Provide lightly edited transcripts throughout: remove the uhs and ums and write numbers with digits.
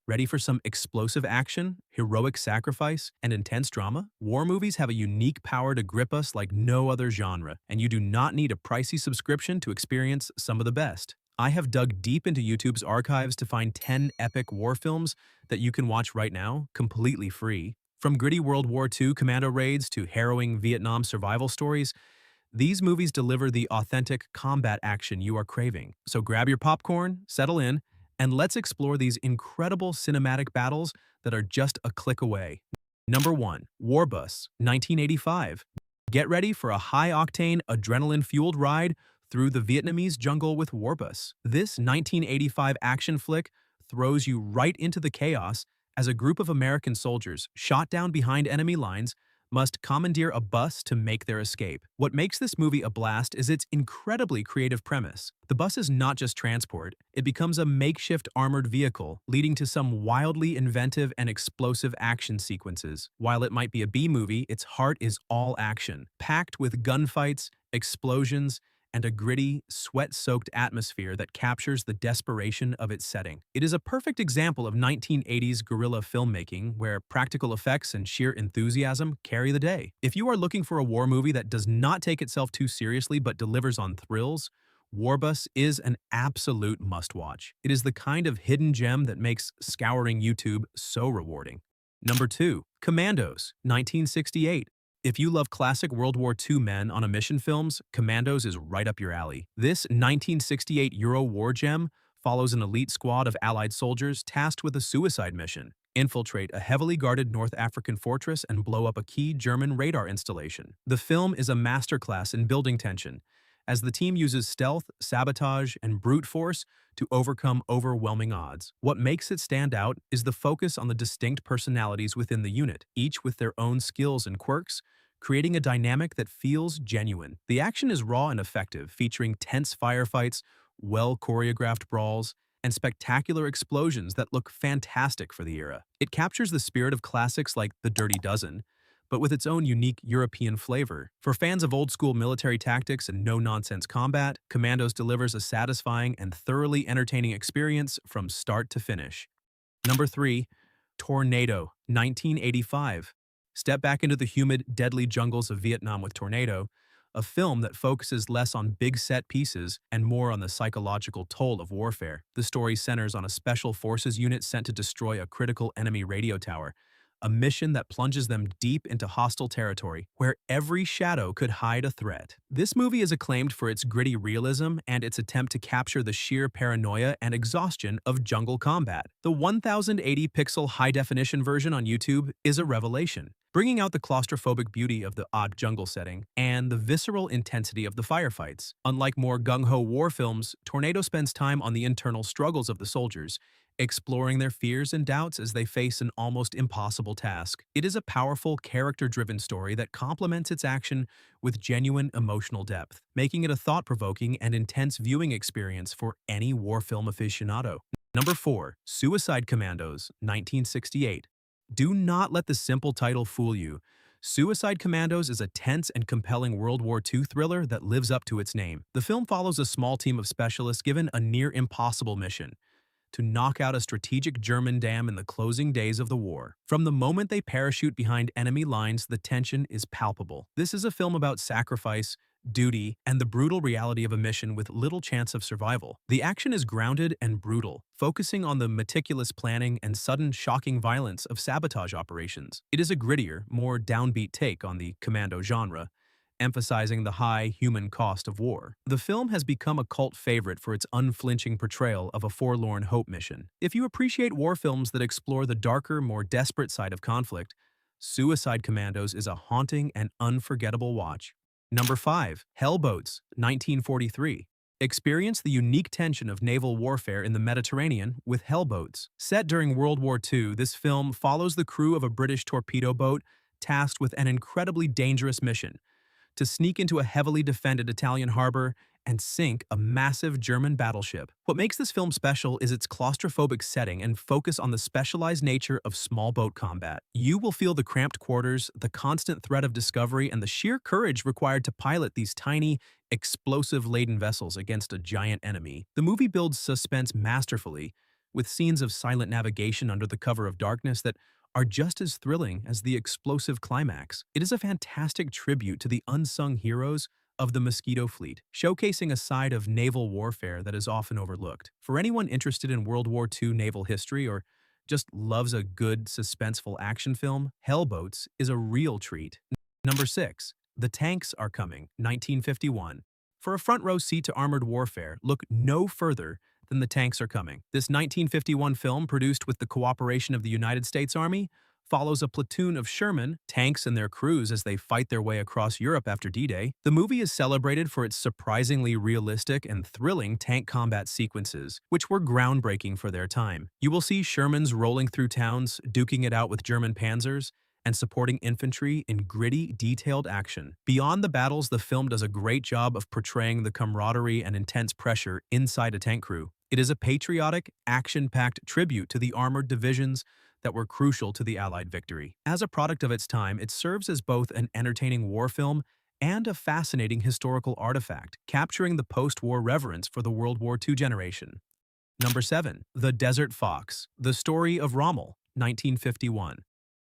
Ready for some explosive action, heroic sacrifice, and intense drama? War movies have a unique power to grip us like no other genre, and you do not need a pricey subscription to experience some of the best. I have dug deep into YouTube's archives to find 10 epic war films that you can watch right now, completely free. From gritty World War II commando raids to harrowing Vietnam survival stories, these movies deliver the authentic combat action you are craving. So grab your popcorn, settle in, and let's explore these incredible cinematic battles that are just a click away. Number 1. Warbus, 1985. Get ready for a high-octane, adrenaline-fueled ride through the Vietnamese jungle with Warbus. This 1985 action flick throws you right into the chaos as a group of American soldiers, shot down behind enemy lines, must commandeer a bus to make their escape. What makes this movie a blast is its incredibly creative premise. The bus is not just transport, it becomes a makeshift armored vehicle, leading to some wildly inventive and explosive action sequences. While it might be a B-movie, its heart is all action, packed with gunfights, explosions, and a gritty, sweat-soaked atmosphere that captures the desperation of its setting. It is a perfect example of 1980s guerrilla filmmaking where practical effects and sheer enthusiasm carry the day. If you are looking for a war movie that does not take itself too seriously but delivers on thrills, Warbus is an absolute must-watch. It is the kind of hidden gem that makes scouring YouTube so rewarding. Number 2. Commandos, 1968. If you love classic World War II men on a mission films, Commandos is right up your alley. This 1968 Euro war gem follows an elite squad of Allied soldiers tasked with a suicide mission: infiltrate a heavily guarded North African fortress and blow up a key German radar installation. The film is a masterclass in building tension, as the team uses stealth, sabotage, and brute force to overcome overwhelming odds. What makes it stand out is the focus on the distinct personalities within the unit, each with their own skills and quirks, creating a dynamic that feels genuine. The action is raw and effective, featuring tense firefights, well-choreographed brawls, and spectacular explosions that look fantastic for the era. It captures the spirit of classics like The Dirty Dozen, but with its own unique European flavor. For fans of old-school military tactics and no-nonsense combat, Commandos delivers a satisfying and thoroughly entertaining experience from start to finish. Number 3. Tornado, 1985. Step back into the humid, deadly jungles of Vietnam with Tornado, a film that focuses less on big set pieces and more on the psychological toll of warfare. The story centers on a special forces unit sent to destroy a critical enemy radio tower, a mission that plunges them deep into hostile territory, where every shadow could hide a threat. This movie is acclaimed for its gritty realism and its attempt to capture the sheer paranoia and exhaustion of jungle combat. The 1080-pixel high-definition version on YouTube is a revelation, bringing out the claustrophobic beauty of the odd jungle setting and the visceral intensity of the firefights. Unlike more gung-ho war films, Tornado spends time on the internal struggles of the soldiers, exploring their fears and doubts as they face an almost impossible task. It is a powerful, character-driven story that complements its action with genuine emotional depth, making it a thought-provoking and intense viewing experience for any war film aficionado. Number 4. Suicide Commandos, 1968. Do not let the simple title fool you. Suicide Commandos is a tense and compelling World War II thriller that lives up to its name. The film follows a small team of specialists given a near-impossible mission: to knock out a strategic German dam in the closing days of the war. From the moment they parachute behind enemy lines, the tension is palpable. This is a film about sacrifice, duty, and the brutal reality of a mission with little chance of survival. The action is grounded and brutal, focusing on the meticulous planning and sudden shocking violence of sabotage operations. It is a grittier, more downbeat take on the commando genre, emphasizing the high human cost of war. The film has become a cult favorite for its unflinching portrayal of a forlorn hope mission. If you appreciate war films that explore the darker, more desperate side of conflict, Suicide Commandos is a haunting and unforgettable watch. Number 5. Hellboats, 1943. Experience the unique tension of naval warfare in the Mediterranean with Hellboats. Set during World War II, this film follows the crew of a British torpedo boat tasked with an incredibly dangerous mission: to sneak into a heavily defended Italian harbor and sink a massive German battleship. What makes this film special is its claustrophobic setting and focus on the specialized nature of small boat combat. You will feel the cramped quarters, the constant threat of discovery, and the sheer courage required to pilot these tiny, explosive-laden vessels against a giant enemy. The movie builds suspense masterfully, with scenes of silent navigation under the cover of darkness that are just as thrilling as the explosive climax. It is a fantastic tribute to the unsung heroes of the Mosquito Fleet, showcasing a side of naval warfare that is often overlooked. For anyone interested in World War II naval history or just loves a good, suspenseful action film, Hellboats is a real treat. Number 6. The Tanks Are Coming, 1951. For a front row seat to armored warfare, look no further than The Tanks Are Coming. This 1951 film, produced with the cooperation of the United States Army, follows a platoon of Sherman tanks and their crews as they fight their way across Europe after D-Day. The movie is celebrated for its surprisingly realistic and thrilling tank combat sequences, which were groundbreaking for their time. You will see Shermans rolling through towns, duking it out with German panzers, and supporting infantry in gritty, detailed action. Beyond the battles, the film does a great job of portraying the camaraderie and intense pressure inside a tank crew. It is a patriotic, action-packed tribute to the armored divisions that were crucial to the Allied victory. As a product of its time, it serves as both an entertaining war film and a fascinating historical artifact, capturing the post-war reverence for the World War II generation. Number 7. The Desert Fox, The Story of Rommel, 1951.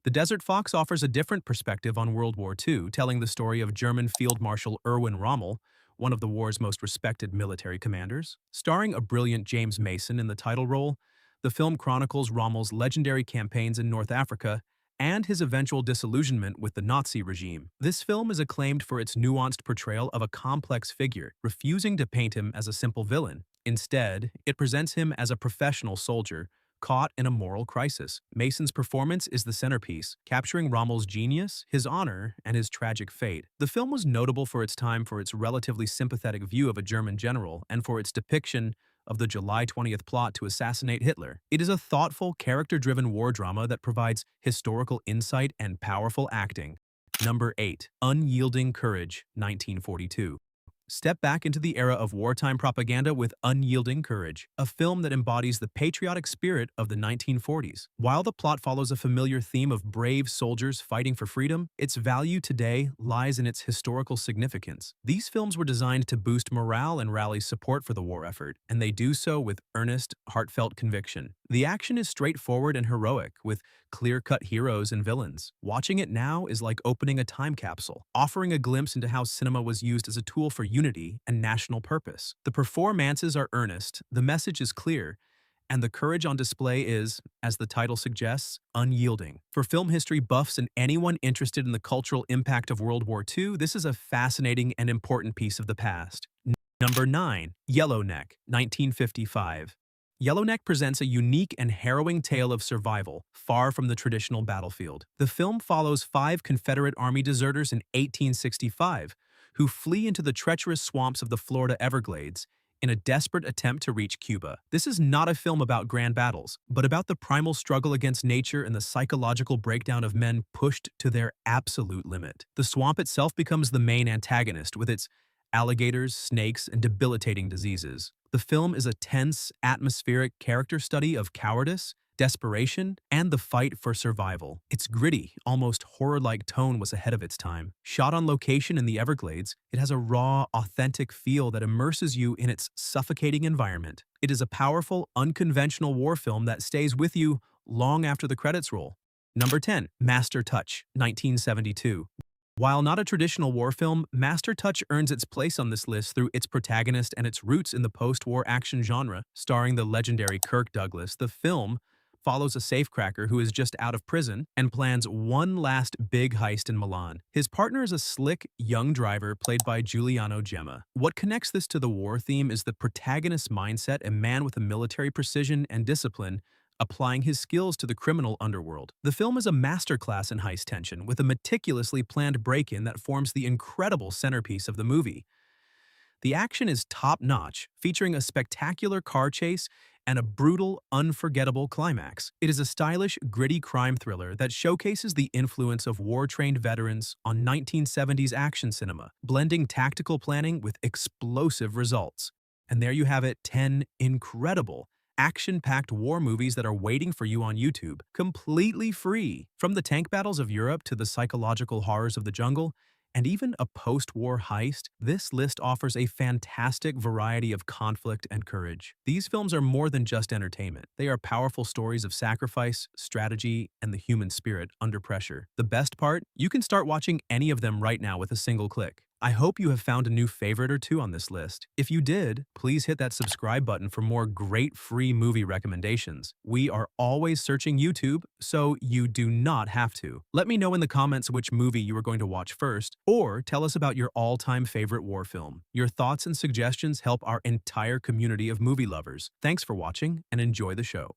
The Desert Fox offers a different perspective on World War II, telling the story of German Field Marshal Erwin Rommel, one of the war's most respected military commanders. Starring a brilliant James Mason in the title role, the film chronicles Rommel's legendary campaigns in North Africa and his eventual disillusionment with the Nazi regime. This film is acclaimed for its nuanced portrayal of a complex figure, refusing to paint him as a simple villain. Instead, it presents him as a professional soldier caught in a moral crisis. Mason's performance is the centerpiece, capturing Rommel's genius, his honor, and his tragic fate. The film was notable for its time for its relatively sympathetic view of a German general and for its depiction of the July 20th plot to assassinate Hitler. It is a thoughtful, character-driven war drama that provides historical insight and powerful acting. Number 8. Unyielding Courage, 1942. Step back into the era of wartime propaganda with Unyielding Courage, a film that embodies the patriotic spirit of the 1940s. While the plot follows a familiar theme of brave soldiers fighting for freedom, its value today lies in its historical significance. These films were designed to boost morale and rally support for the war effort, and they do so with earnest, heartfelt conviction. The action is straightforward and heroic, with clear-cut heroes and villains. Watching it now is like opening a time capsule, offering a glimpse into how cinema was used as a tool for unity and national purpose. The performances are earnest, the message is clear, and the courage on display is, as the title suggests, unyielding. For film history buffs and anyone interested in the cultural impact of World War II, this is a fascinating and important piece of the past. Number 9. Yellowneck, 1955. Yellowneck presents a unique and harrowing tale of survival, far from the traditional battlefield. The film follows 5 Confederate Army deserters in 1865 who flee into the treacherous swamps of the Florida Everglades in a desperate attempt to reach Cuba. This is not a film about grand battles, but about the primal struggle against nature and the psychological breakdown of men pushed to their absolute limit. The swamp itself becomes the main antagonist, with its alligators, snakes, and debilitating diseases. The film is a tense, atmospheric character study of cowardice, desperation, and the fight for survival. Its gritty, almost horror-like tone was ahead of its time. Shot on location in the Everglades, it has a raw, authentic feel that immerses you in its suffocating environment. It is a powerful, unconventional war film that stays with you long after the credits roll. Number 10. Master Touch, 1972. While not a traditional war film, Master Touch earns its place on this list through its protagonist and its roots in the post-war action genre. Starring the legendary Kirk Douglas, the film follows a safecracker who is just out of prison and plans one last big heist in Milan. His partner is a slick, young driver played by Giuliano Gemma. What connects this to the war theme is the protagonist's mindset, a man with a military precision and discipline applying his skills to the criminal underworld. The film is a masterclass in heist tension, with a meticulously planned break-in that forms the incredible centerpiece of the movie. The action is top-notch, featuring a spectacular car chase and a brutal, unforgettable climax. It is a stylish, gritty crime thriller that showcases the influence of war-trained veterans on 1970s action cinema, blending tactical planning with explosive results. And there you have it, 10 incredible, action-packed war movies that are waiting for you on YouTube, completely free. From the tank battles of Europe to the psychological horrors of the jungle, and even a post-war heist, this list offers a fantastic variety of conflict and courage. These films are more than just entertainment. They are powerful stories of sacrifice, strategy, and the human spirit under pressure. The best part? You can start watching any of them right now with a single click. I hope you have found a new favorite or two on this list. If you did, please hit that subscribe button for more great free movie recommendations. We are always searching YouTube, so you do not have to. Let me know in the comments which movie you are going to watch first, or tell us about your all-time favorite war film. Your thoughts and suggestions help our entire community of movie lovers. Thanks for watching, and enjoy the show.